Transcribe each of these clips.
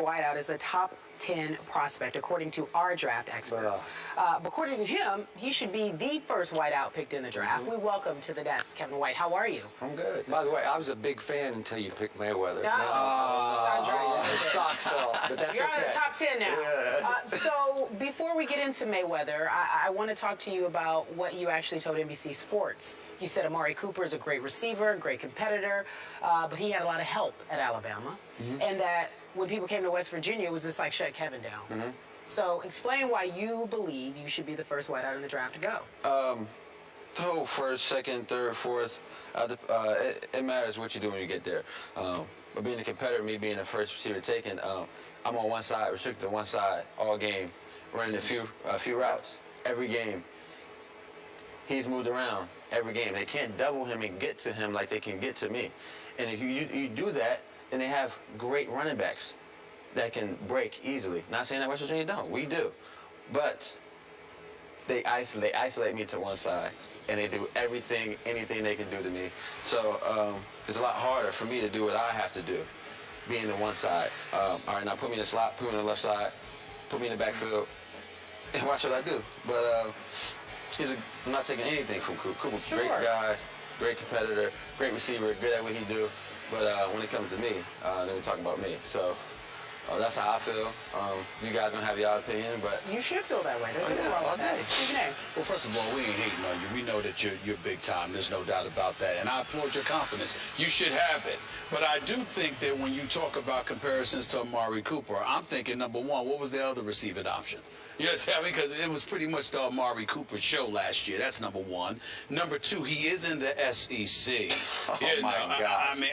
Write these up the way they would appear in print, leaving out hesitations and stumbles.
Whiteout is a top 10 prospect, according to our draft experts. According to him, he should be the first whiteout picked in the draft. We welcome to the desk Kevin White. How are you? I'm good. By the way, I was a big fan until you picked Mayweather. The stock fell, but that's You're okay. on the top 10 now. Yeah. So before we get into Mayweather, I want to talk to you about what you actually told NBC Sports. You said Amari Cooper is a great receiver, great competitor, but he had a lot of help at Alabama, and that when people came to West Virginia, it was just like shut Kevin down. So explain why you believe you should be the first whiteout in the draft to go. The whole first, second, third, fourth, it matters what you do when you get there. But being a competitor, me being the first receiver taken, I'm on one side, restricted to one side all game, running a few routes every game. He's moved around every game. They can't double him and get to him like they can get to me. And if you do that, and they have great running backs that can break easily. Not saying that West Virginia don't. We do. But they isolate me to one side, and they do anything they can do to me. So it's a lot harder for me to do what I have to do, being the one side. All right, now put me in the slot, put me on the left side, put me in the backfield, and watch what I do. But I'm not taking anything from Cooper. Cooper's a great guy, great competitor, great receiver, good at what he do. But when it comes to me, then we talk about me. So that's how I feel. You guys don't have your opinion, but you should feel that way. There's nothing wrong with that. Well, first of all, we ain't hating on you. We know that you're big time. There's no doubt about that. And I applaud your confidence. You should have it. But I do think that when you talk about comparisons to Amari Cooper, I'm thinking, number one, what was the other receiving option? Yes, I mean, because it was pretty much the Amari Cooper show last year. That's number one. Number two, he is in the SEC. Oh my God! I mean,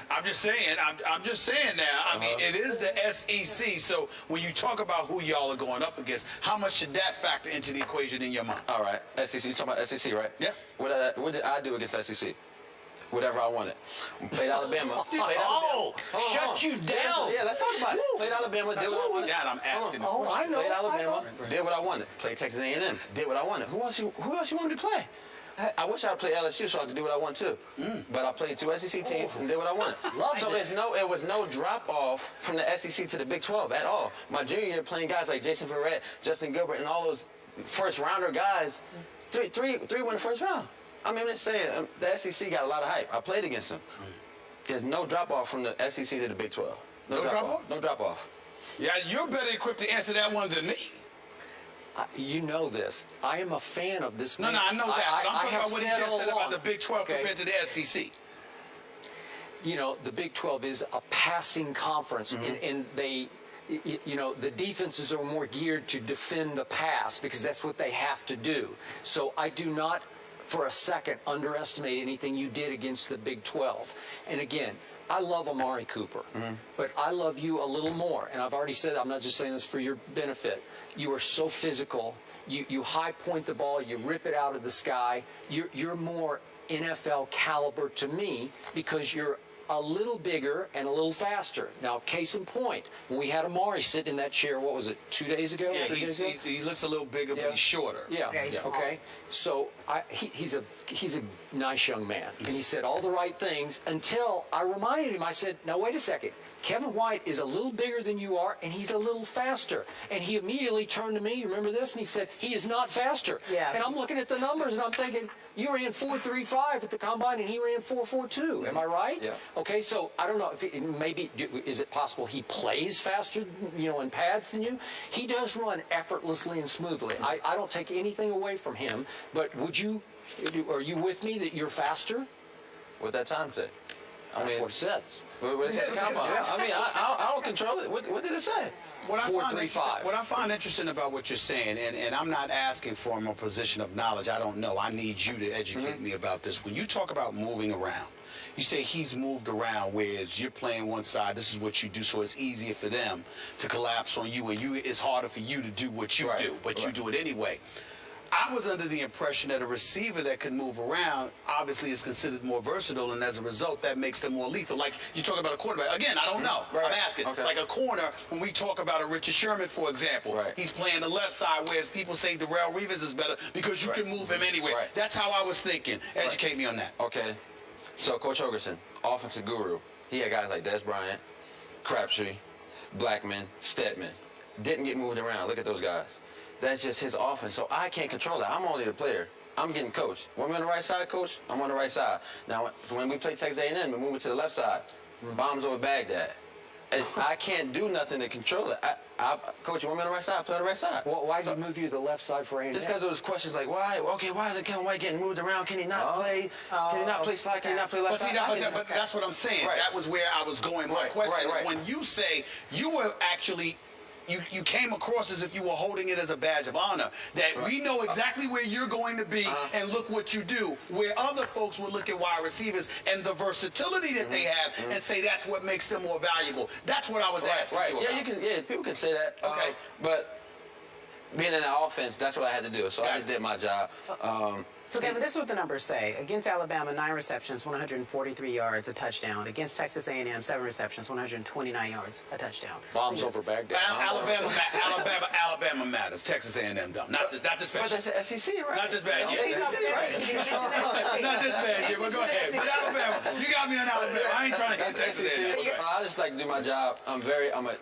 I'm just saying. I'm just saying now. I mean, it is the SEC. So when you talk about who y'all are going up against, how much should that factor into the equation in your mind? All right, SEC. You talking about SEC, right? Yeah. What did I do against SEC? Whatever I wanted. Played Alabama. Shut you down. Yeah, let's talk about it. Played Alabama, did what I wanted. Dad, I'm asking. I know. Played Alabama, did what I wanted. Played Texas A&M, did what I wanted. Who else you want me to play? I wish I would play LSU so I could do what I want too. But I played 2 SEC teams and did what I wanted. So it was no drop off from the SEC to the Big 12 at all. My junior year playing guys like Jason Verrett, Justin Gilbert, and all those first rounder guys, three won the first round. I mean, I'm just saying, the SEC got a lot of hype. I played against them. There's no drop-off from the SEC to the Big 12. No drop-off? No drop-off. Yeah, you're better equipped to answer that one than me. You know this. I am a fan of this man. No, I know that. But I'm talking about what he just said about the Big 12 compared to the SEC. You know, the Big 12 is a passing conference, and they... You know, the defenses are more geared to defend the pass because that's what they have to do. So I do not, for a second, underestimate anything you did against the Big 12. And again, I love Amari Cooper, but I love you a little more. And I've already said, I'm not just saying this for your benefit. You are so physical. You high point the ball. You rip it out of the sky. You're more NFL caliber to me because you're a little bigger and a little faster. Now, case in point, when we had Amari sitting in that chair, what was it, 2 days ago? Yeah, he looks a little bigger, but he's shorter. Yeah, okay. So he's a nice young man, and he said all the right things until I reminded him. I said, now, wait a second. Kevin White is a little bigger than you are, and he's a little faster. And he immediately turned to me, you remember this? And he said, he is not faster. Yeah. And I'm looking at the numbers, and I'm thinking, you ran 4.35 at the combine, and he ran 4.42. Am I right? Yeah. Okay, so I don't know. If maybe, is it possible he plays faster, you know, in pads than you? He does run effortlessly and smoothly. I don't take anything away from him, but are you with me that you're faster? What that time say? That's what it says. What is it? I mean, I don't control it. What did it say? What I find interesting about what you're saying, and I'm not asking for a position of knowledge. I don't know. I need you to educate me about this. When you talk about moving around, you say he's moved around, whereas you're playing one side, this is what you do, so it's easier for them to collapse on you, and it's harder for you to do what you do, but you do it anyway. I was under the impression that a receiver that can move around obviously is considered more versatile, and as a result, that makes them more lethal. Like you talk about a quarterback. Again, I don't know. I'm asking. Like a corner, when we talk about a Richard Sherman, for example, he's playing the left side, whereas people say Darrelle Revis is better because you can move him anyway. That's how I was thinking. Educate me on that. Okay. So Coach Hogerson, offensive guru, he had guys like Des Bryant, Crabtree, Blackman, Stedman. Didn't get moved around. Look at those guys. That's just his offense. So I can't control it. I'm only the player. I'm getting coached. When I'm on the right side, coach, I'm on the right side. Now, when we play Texas A&M, we're moving to the left side. Bombs over Baghdad. I can't do nothing to control it. Coach, you want me on the right side? Play on the right side. Well, why did he move you to the left side for A&M? Just because there was questions like, why? Okay, why is Kevin White getting moved around? Can he not play? Can he not play slide? Can he not play left side? But that's what I'm saying. Right. That was where I was going. My question is, when you say you were actually, you came across as if you were holding it as a badge of honor, that we know exactly where you're going to be, and look what you do. Where other folks will look at wide receivers and the versatility that they have and say that's what makes them more valuable. That's what I was asking you about. Yeah, people can say that. Okay. But being in the offense, that's what I had to do. So I just did my job. So, Kevin, this is what the numbers say. Against Alabama, 9 receptions, 143 yards, a touchdown. Against Texas A&M, 7 receptions, 129 yards, a touchdown. Bombs over Baghdad. Alabama matters. Texas A&M don't. Not this bad. But that's the SEC, right? Not this bad. SEC, right? Not this bad. Yeah, but go ahead. But Alabama, you got me on Alabama. I ain't trying to hit Texas A&M. I just like to do my job. I'm a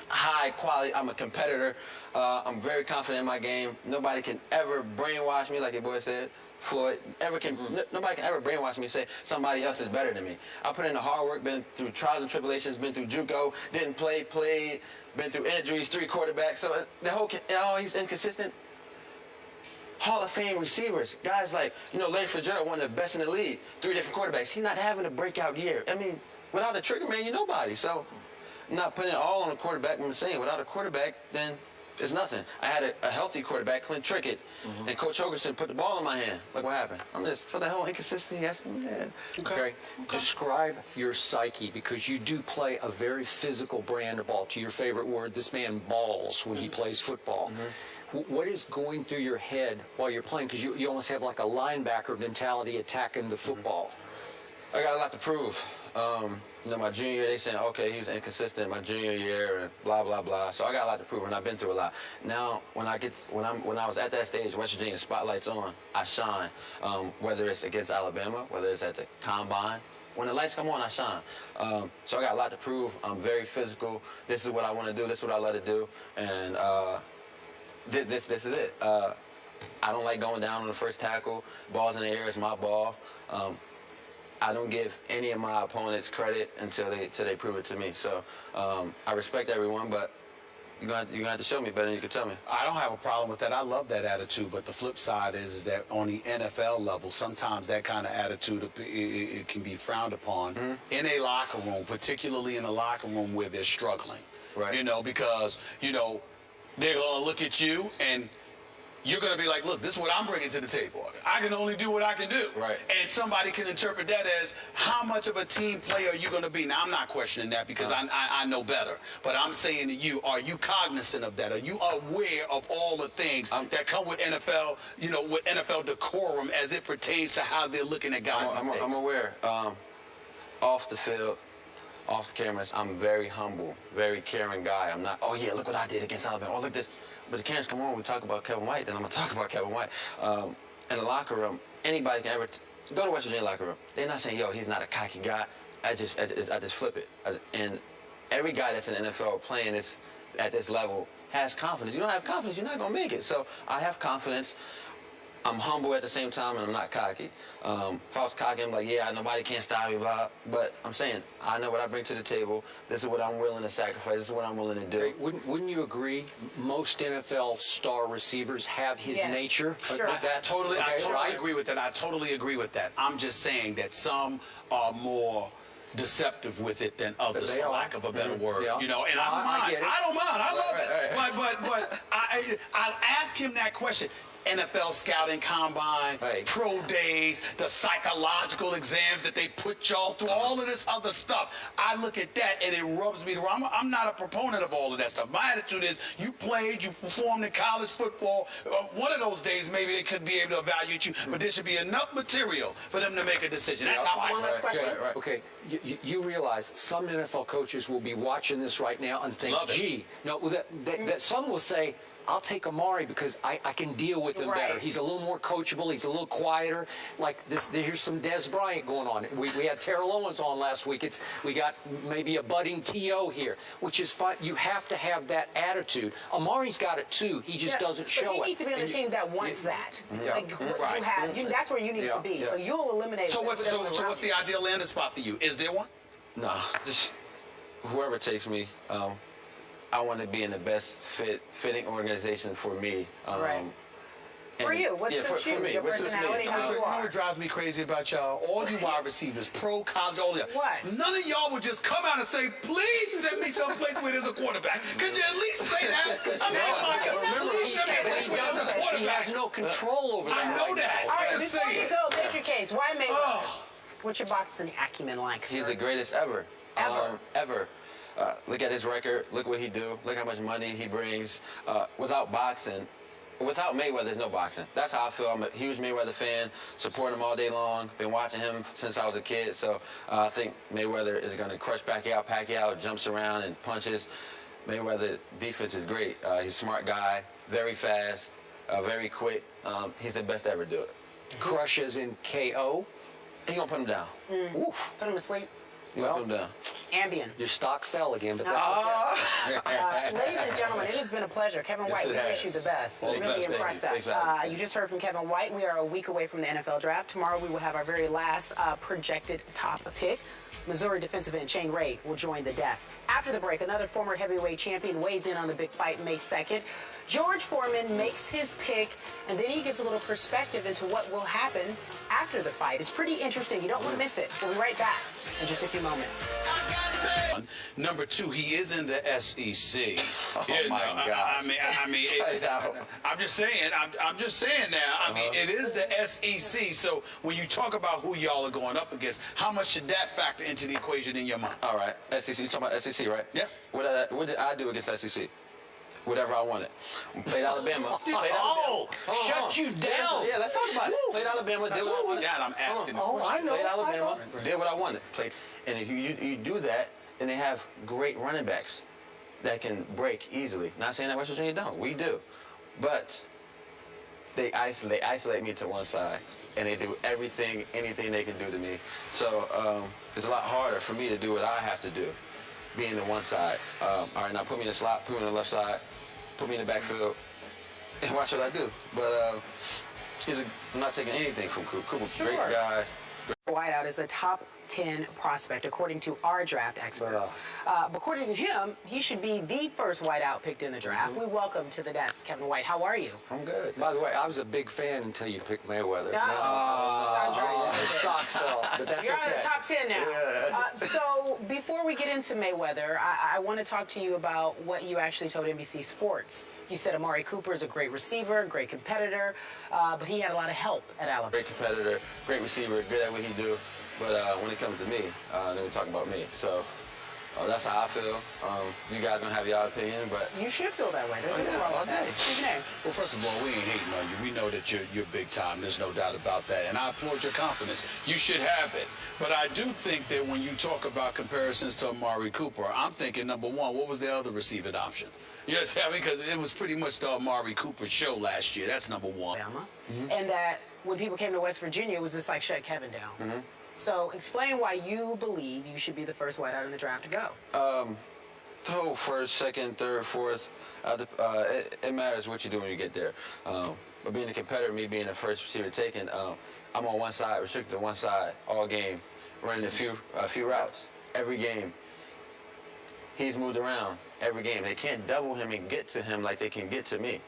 high quality. I'm a competitor. I'm very confident in my game. Nobody can ever brainwash me, like your boy said, Floyd. Nobody can ever brainwash me and say somebody else is better than me. I put in the hard work, been through trials and tribulations, been through JUCO, didn't play, played, been through injuries, 3 quarterbacks. So the whole, he's inconsistent. Hall of Fame receivers, guys like, Larry Fitzgerald, one of the best in the league, 3 different quarterbacks. He's not having a breakout year. I mean, without a trigger man, you're nobody. So I'm not putting it all on a quarterback. I'm saying without a quarterback, then it's nothing. I had a healthy quarterback, Clint Trickett, and Coach Hogerson put the ball in my hand. Look what happened. So the whole inconsistency, Okay. Describe your psyche, because you do play a very physical brand of ball. To your favorite word, this man balls when he plays football. What is going through your head while you're playing? Because you almost have like a linebacker mentality attacking the football. I got a lot to prove. My junior year, they saying, okay, he was inconsistent my junior year and blah, blah, blah. So I got a lot to prove, and I've been through a lot. Now, when I was at that stage, West Virginia, spotlight's on, I shine. Whether it's against Alabama, whether it's at the combine. When the lights come on, I shine. So I got a lot to prove. I'm very physical. This is what I want to do. This is what I love to do. And this is it. I don't like going down on the first tackle. Ball's in the air, it's my ball. I don't give any of my opponents credit until they prove it to me. So I respect everyone, but you're gonna have to show me better than you can tell me. I don't have a problem with that. I love that attitude, but the flip side is that on the NFL level, sometimes that kind of attitude it can be frowned upon in a locker room, particularly in a locker room where they're struggling. Right. Because they're gonna look at you and you're going to be like, look, this is what I'm bringing to the table. I can only do what I can do. Right. And somebody can interpret that as how much of a team player are you going to be? Now, I'm not questioning that because I know better. But I'm saying to you, are you cognizant of that? Are you aware of all the things that come with NFL, with NFL decorum as it pertains to how they're looking at guys? I'm aware. Off the field, off the cameras, I'm very humble, very caring guy. I'm not, oh, yeah, look what I did against Alabama. Oh, look this. But the cameras come on, we talk about Kevin White, then I'm going to talk about Kevin White. In the locker room, anybody can ever go to West Virginia locker room. They're not saying, yo, he's not a cocky guy. I just flip it. And every guy that's in the NFL playing this at this level has confidence. You don't have confidence, you're not going to make it. So I have confidence. I'm humble at the same time, and I'm not cocky. If I was cocky, I'm like, yeah, nobody can stop me, but I'm saying, I know what I bring to the table. This is what I'm willing to sacrifice. This is what I'm willing to do. Wouldn't you agree most NFL star receivers have his nature? Sure. I totally agree with that. I totally agree with that. I'm just saying that some are more deceptive with it than others, for lack of a better word. Yeah. And I don't mind. I love it. Right. But I'll ask him that question. NFL scouting combine, pro days, the psychological exams that they put y'all through, all of this other stuff. I look at that and it rubs me the wrong. I'm not a proponent of all of that stuff. My attitude is you played, you performed in college football. One of those days maybe they could be able to evaluate you, but there should be enough material for them to make a decision. That's how I One last question. Okay. You realize some NFL coaches will be watching this right now and think, gee, no, that some will say, I'll take Amari because I can deal with him better. He's a little more coachable. He's a little quieter. Like this, here's some Des Bryant going on. We had Terrell Owens on last week. We got maybe a budding T.O. here, which is fine. You have to have that attitude. Amari's got it too. He just doesn't show it. He needs to be on a team that wants that. Like what you have, that's where you need to be. So you'll eliminate. So what's the ideal landing spot for you? Is there one? No, just whoever takes me. I want to be in the best fitting organization for me. For you, what's the for me, your personality, how you know what drives me crazy about y'all? All you wide receivers, pro, college, all that. What? None of y'all would just come out and say, please send me someplace where there's a quarterback. Could you at least say that? I mean, oh my God, please send me a place where there's a quarterback. He has no control over that. I know that. All right, I'm just before saying. you go, make your case. Why Mayweather? What's your boxing acumen like, sir? He's the greatest ever. Ever? Ever. Look at his record. Look what he do. Look how much money he brings. Without boxing, without Mayweather, there's no boxing. That's how I feel. I'm a huge Mayweather fan. Support him all day long. Been watching him since I was a kid. So I think Mayweather is going to crush Pacquiao. Pacquiao jumps around and punches. Mayweather defense is great. He's a smart guy. Very fast. Very quick. He's the best to ever do it. Crush as in KO? He gonna put him down. Oof. Put him to sleep. He gonna put him down. Ambien. Your stock fell again, but that's okay. Ladies and gentlemen, it has been a pleasure. Kevin White, we wish you the best. All You the really best, impressed baby. us. Exactly. You just heard from Kevin White. We are a week away from the NFL draft. Tomorrow we will have our very last projected top pick. Missouri defensive end Shane Ray will join the desk. After the break, another former heavyweight champion weighs in on the big fight May 2nd. George Foreman makes his pick, and then he gives a little perspective into what will happen after the fight. It's pretty interesting. You don't want to miss it. We'll be right back in just a few moments. Number two, he is in the SEC. Oh my God! I'm just saying. I'm just saying now. I mean, it is the SEC. So when you talk about who y'all are going up against, how much should that factor into the equation in your mind? All right, SEC. You talking about SEC, right? Yeah. What did I do against SEC? Whatever I wanted. Played Alabama. Shut you down. Yeah, let's talk about it. Played Alabama. Did what I wanted. That I'm asking. I know. Played Alabama. Did what I wanted. Played. And if you do that, then they have great running backs that can break easily. Not saying that West Virginia don't. We do. But they isolate me to one side, and they do anything they can do to me. So it's a lot harder for me to do what I have to do, being the one side. All right, now put me in the slot, put me on the left side, put me in the backfield, and watch what I do. But I'm not taking anything from Cooper. Great guy. Whiteout is a top 10 prospect, according to our draft experts. According to him, he should be the first whiteout picked in the draft. We welcome to the desk Kevin White. How are you? I'm good. By the way, I was a big fan until you picked Mayweather. The stock fell, but that's You're okay. on the top 10 now. So before we get into Mayweather, I want to talk to you about what you actually told NBC Sports. You said Amari Cooper is a great receiver, great competitor, but he had a lot of help at Alabama. Great competitor, great receiver, good at what he do. But when it comes to me, then we talk about me. So that's how I feel. You guys don't have your opinion, but You should feel that way. There's nothing wrong with that. What's your name? Well, first of all, we ain't hating on you. We know that you're big time. There's no doubt about that. And I applaud your confidence. You should have it. But I do think that when you talk about comparisons to Amari Cooper, I'm thinking, number one, what was the other receiving option? You know what I'm saying? Because it was pretty much the Amari Cooper show last year. That's number one. And that when people came to West Virginia, it was just like shut Kevin down. So explain why you believe you should be the first whiteout in the draft to go. the whole first, second, third, fourth, it matters what you do when you get there. But being a competitor, me being the first receiver taken, I'm on one side, restricted to one side all game, running a few routes every game. He's moved around every game. They can't double him and get to him like they can get to me.